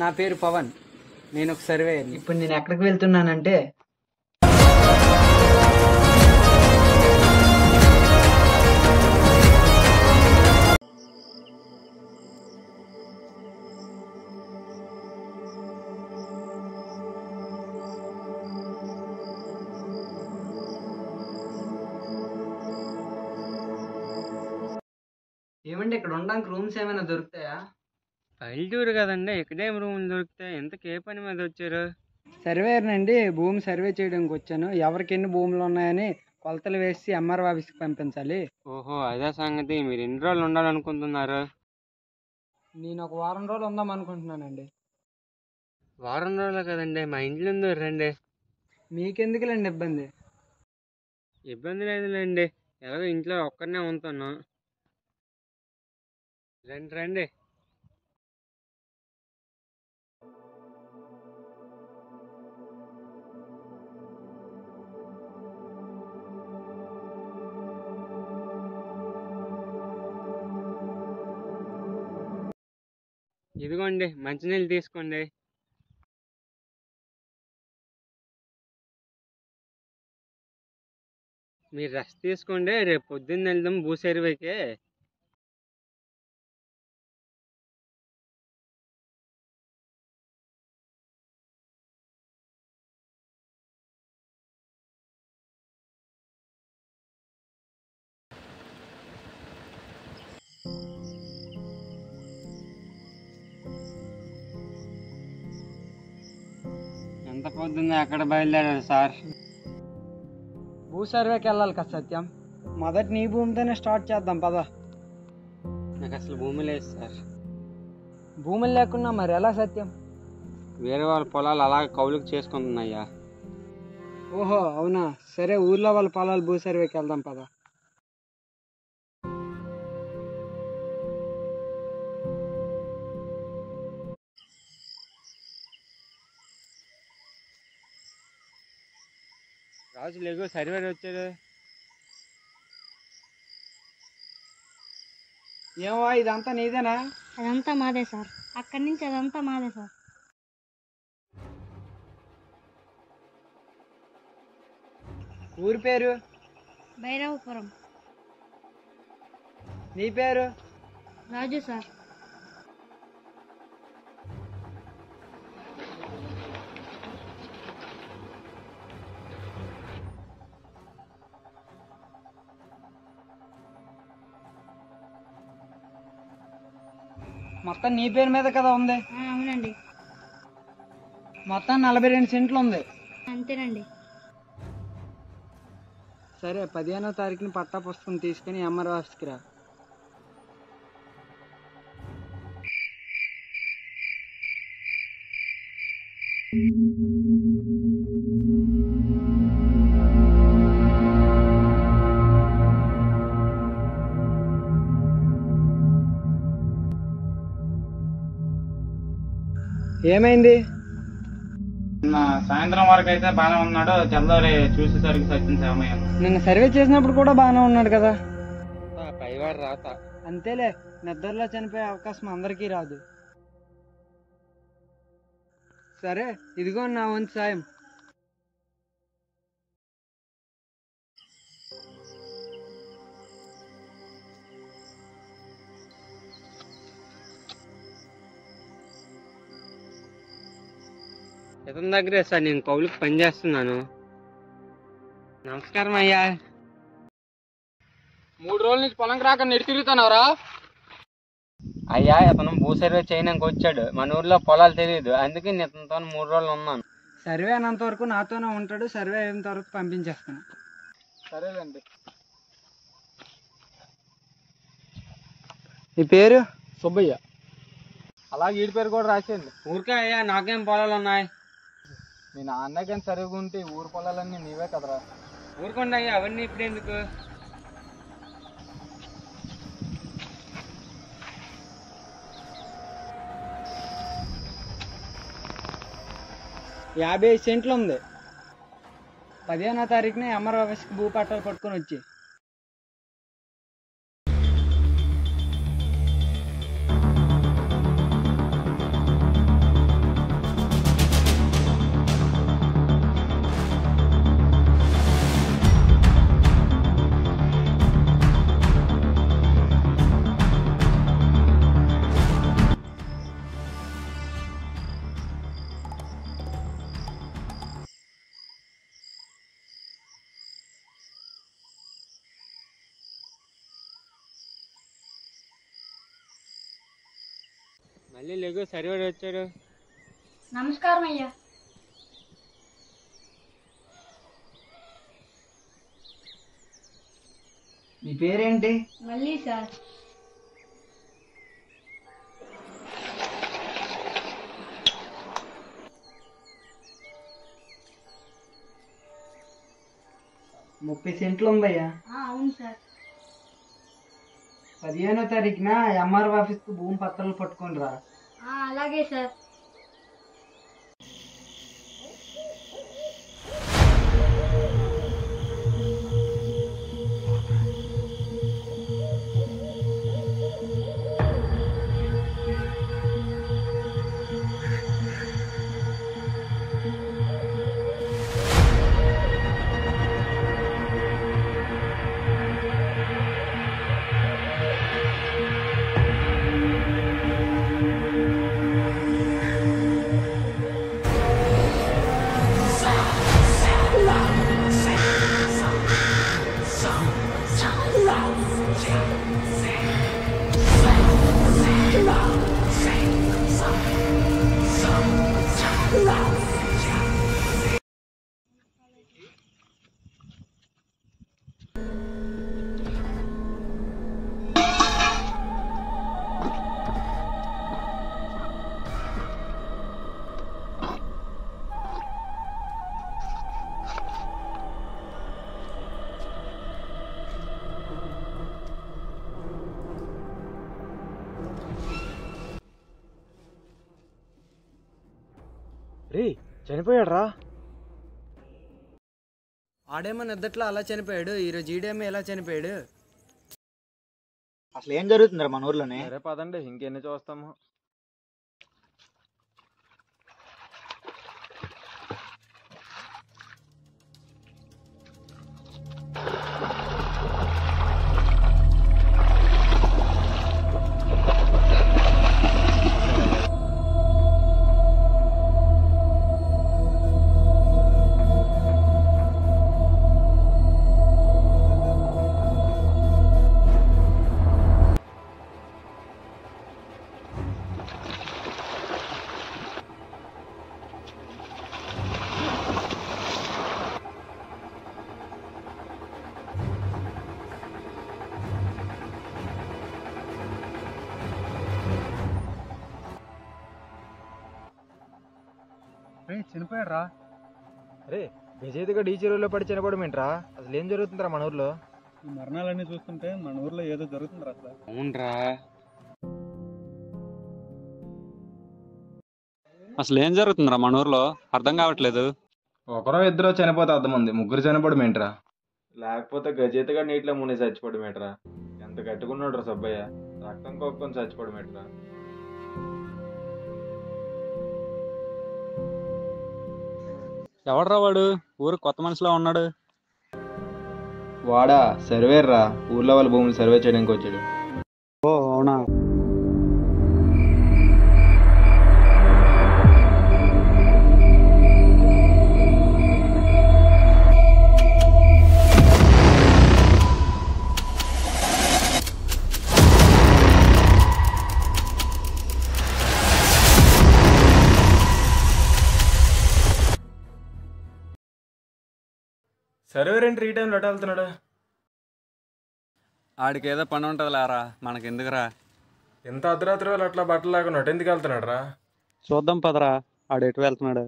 నా పేరు పవన్. నేను ఒక సర్వేయర్ని. ఇప్పుడు నేను ఎక్కడికి వెళ్తున్నానంటే ఏమండి ఇక్కడ ఉండడానికి రూమ్స్ ఏమైనా దొరుకుతాయా? పల్లెటూరు కదండి, ఇక్కడేం రూమ్ దొరుకుతాయి? ఎంతకు ఏ పని మీద వచ్చారు? సర్వేయర్నండి, భూమి సర్వే చేయడానికి వచ్చాను. ఎవరికి ఎన్ని భూములు ఉన్నాయని కొలతలు వేసి ఎంఆర్ఓ ఆఫీస్కి పంపించాలి. ఓహో, అదే సంగతి. మీరు ఎన్ని రోజులు ఉండాలనుకుంటున్నారు? నేను ఒక వారం రోజులు ఉందాం అనుకుంటున్నానండి. వారం రోజులు కదండి, మా ఇంట్లో ఉందో రండి. మీకెందుకులేండి ఇబ్బంది? ఇబ్బంది లేదులేండి, ఎలాగో ఇంట్లో ఒక్కరినే ఉంటాను. రండి రండి. ఇదిగోండి మంచినీళ్ళు తీసుకోండి. మీరు రెస్ట్ తీసుకోండి, రేపు పొద్దున్న వెళ్దాం భూసర్వేకి. ఎంత పొద్దున్న ఎక్కడ బయలుదేరారు సార్? భూ సర్వేకి వెళ్ళాలి కదా సత్యం. మొదటి నీ భూమితోనే స్టార్ట్ చేద్దాం పద. నాకు అసలు భూమి లేదు సార్. భూములు లేకున్నా మరి ఎలా సత్యం? వేరే వాళ్ళ పొలాలు అలాగే కౌలుకు చేసుకుంటున్నాయ్యా. ఓహో అవునా, సరే ఊర్లో వాళ్ళ పొలాలు భూ సర్వేకి వెళ్దాం పద. రాజు లేగు, సర్వేర్ వచ్చాడు. ఏమో ఇదంతా నీదేనా? అదంతా మాదే సార్, అక్కడి నుంచి అదంతా మాదే సార్. ఊరి పేరు? భైరవపురం. నీ పేరు? రాజు సార్. మొత్తం నీ పేరు మీద కదా ఉంది? అవునండి. మొత్తం 42 సెంట్లు ఉంది. అంతేనండి. సరే 15వ తారీఖుని పట్టా పుస్తకం తీసుకుని ఎంఆర్ఓ ఆఫీస్కి రా. ఏమైంది? సాయంత్రం వరకు అయితే బాగానే ఉన్నాడు, తెల్లవారి చూసేసరికి సత్యం సేమయ్యాను. నిన్న సర్వే చేసినప్పుడు కూడా బాగానే ఉన్నాడు కదా? పైవాడు రాత. అంతేలే, నిద్రలో చనిపోయే అవకాశం అందరికీ రాదు. సరే ఇదిగో నా వంతు సాయం. ఇతని దగ్గరే సార్ నేను కౌలుకి పని చేస్తున్నాను. నమస్కారం అయ్యా. 3 రోజుల నుంచి పొలంకి రాక నెడి తిరుగుతున్నావురా? అయ్యా ఇతను భూ సర్వే చేయడానికి వచ్చాడు, మన ఊర్లో పొలాలు తెలియదు, అందుకే నేను ఇతనితో 3 రోజులు ఉన్నాను. సర్వే అయినంత వరకు నాతోనే ఉంటాడు, సర్వే అయినంత వరకు పంపించేస్తాను. సరేలేండి. నీ పేరు? సుబ్బయ్య. అలాగే వీడి పేరు కూడా రాసేయండి. ఊరికే అయ్యా, నాకేం పొలాలు ఉన్నాయి? మీ నాన్నకని సరిగా ఉంటే ఊరు పొలాలన్నీ నీవే కదరా. ఊరుకోండి అయ్యా, అవన్నీ ఇప్పుడు ఎందుకు? యాభై సెంట్లు ఉంది. 15వ తారీఖున ఎంఆర్ఓ ఆఫీస్కి భూ పట్టాలు పట్టుకొని వచ్చి. మళ్ళీ లేకు సర్వేర్ వచ్చాడు. నమస్కారం అయ్యా. నీ పేరేంటి? మళ్ళీ సార్. ముప్పై సెంట్లు ఉందయ్యా. అవును సార్. 15వ తారీఖున ఎంఆర్ఓ ఆఫీస్కి భూమి పత్రాలు పట్టుకొని రా. అలాగే సార్. రే చనిపోయాడు రా. ఆడేమో నిద్దట్లో అలా చనిపోయాడు, ఈరోజు ఈడేమో ఎలా చనిపోయాడు? అసలు ఏం జరుగుతుందిరా మన ఊర్లోనే? సరే పదండి, ఇంకెన్ని చూస్తాము. చనిపోయాడు రా. అరే విజయ్గా డీ చెరువులో పడి చనిపోవడం ఏంట్రా? అసలు ఏం జరుగుతుందిరా మన ఊర్లో? ఈ మరణాలన్నీ చూస్తుంటే మన ఊర్లో ఏదో జరుగుతుందిరా అసలు. అవునరా, అసలు ఏం జరుగుతుందిరా మన ఊర్లో? అర్థం కావట్లేదు. ఒకరో ఇద్దరు చనిపోతే అర్థమంది, ముగ్గురు చనిపోవడం ఏంట్రా? లేకపోతే గజేతగా నీటిలో ముని చచ్చిపోవడం ఏంట్రా? ఎంత గట్టుకున్నాడు రా సబ్బయ్య, రక్తం కొక్కుని చచ్చిపోవడం ఏంట్రా? ఎవడ్రా వాడు? ఊరు కొత్త మనిషిలో ఉన్నాడు. వాడా సర్వేర్ రా, ఊర్లో వాళ్ళ భూములు సర్వే చేయడానికి వచ్చాడు. ఓ అవునా? సర్వేర్ ఏంటి ఈ టైంలో ఎటు వెళ్తున్నాడు? ఆడికి ఏదో పని ఉంటుంది లేరా, మనకెందుకురా? ఇంత అర్ధరాత్రి వాళ్ళు అట్లా బట్టలు లేకుండా అటు ఎందుకు వెళ్తున్నాడు రా? చూద్దాం పదరా, ఆడు ఎటు వెళ్తున్నాడు.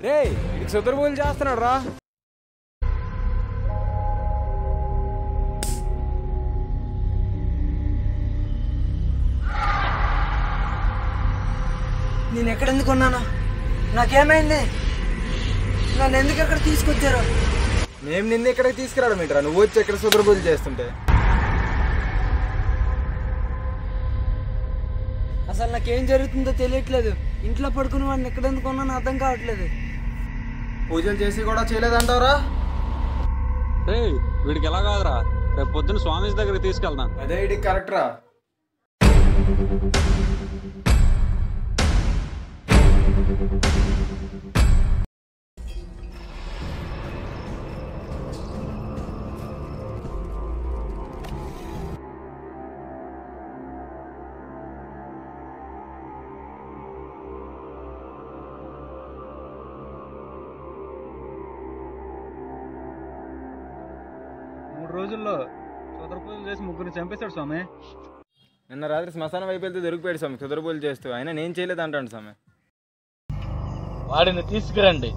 రే ఇది సుదర్భూలు చేస్తున్నాడు రా. నేను ఎక్కడెందుకు ఉన్నాను? నాకేమైంది? నన్ను ఎందుకు ఎక్కడ తీసుకొచ్చారు? మేము నిన్ను ఇక్కడికి తీసుకురావడం ఏంట్రా, నువ్వు వచ్చి ఎక్కడ సుదర్భూలు చేస్తుంటే? అసలు నాకేం జరుగుతుందో తెలియట్లేదు. ఇంట్లో పడుకుని వాడిని ఎక్కడెందుకు ఉన్నానో అర్థం కావట్లేదు. పూజలు చేసి కూడా చేయలేదంటావరా? రే వీడికి ఎలా కాదురా, రేపు పొద్దున్న స్వామీజీ దగ్గరికి తీసుకెళ్దాం. అదే ఇది కరెక్ట్ రా. రోజుల్లో కుదర పూజలు చేసి ముగ్గురిని చంపేశాడు స్వామి. నిన్న రాత్రి శ్మశానం వైపు వెళ్తే దొరికిపోయాడు స్వామి కుదర పూజలు చేస్తూ. అయినా నేను చేయలేదు అంటాడు స్వామి. వాడిని తీసుకురండి.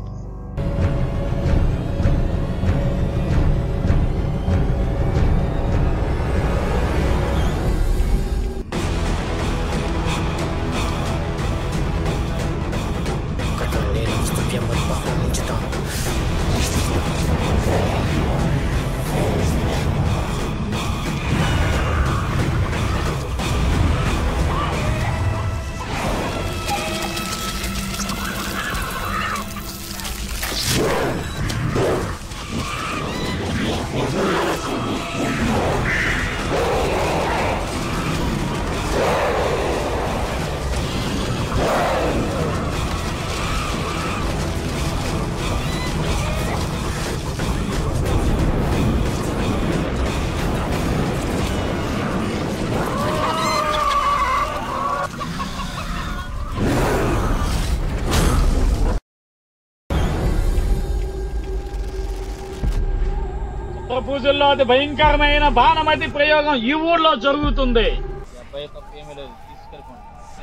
పూజల్లో అతి భయంకరమైన బాణమతి ప్రయోగం ఈ ఊర్లో జరుగుతుంది.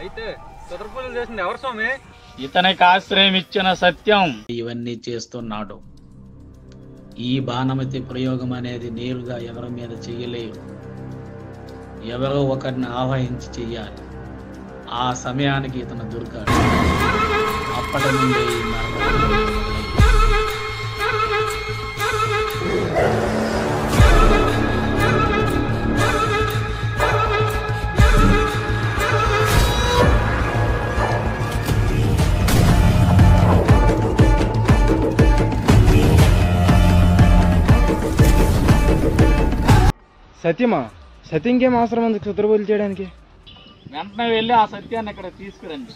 అయితే కుదర పూజలు చేసింది ఎవరు స్వామి? ఇతనికి ఆశ్రయం ఇచ్చిన సత్యం ఇవన్నీ చేస్తున్నాడు. ఈ బాణమతి ప్రయోగం అనేది నేరుగా ఎవరి మీద చెయ్యలేరు. ఎవరో ఒకరిని ఆహ్వానించి చెయ్యాలి. ఆ సమయానికి ఇతను దొరికాడు. అప్పటి నుండే ఈ మరణం. సత్యమా? సత్యంకేం అవసరం ఉంది కుదర పూజలు చేయడానికి? వెంటనే వెళ్ళి ఆ సత్యాన్ని ఇక్కడ తీసుకురండి.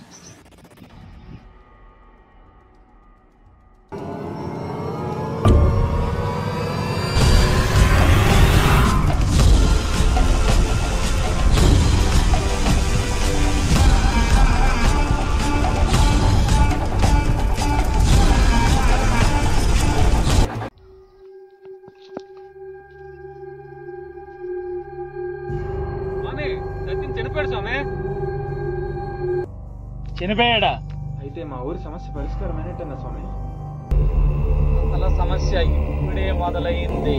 సత్యం చనిపోయాడు స్వామి. చనిపోయాడా? అయితే మా ఊరి సమస్య పరిష్కారం అయినట్టేనా స్వామి? అసలు సమస్య ఇప్పుడే మొదలైంది.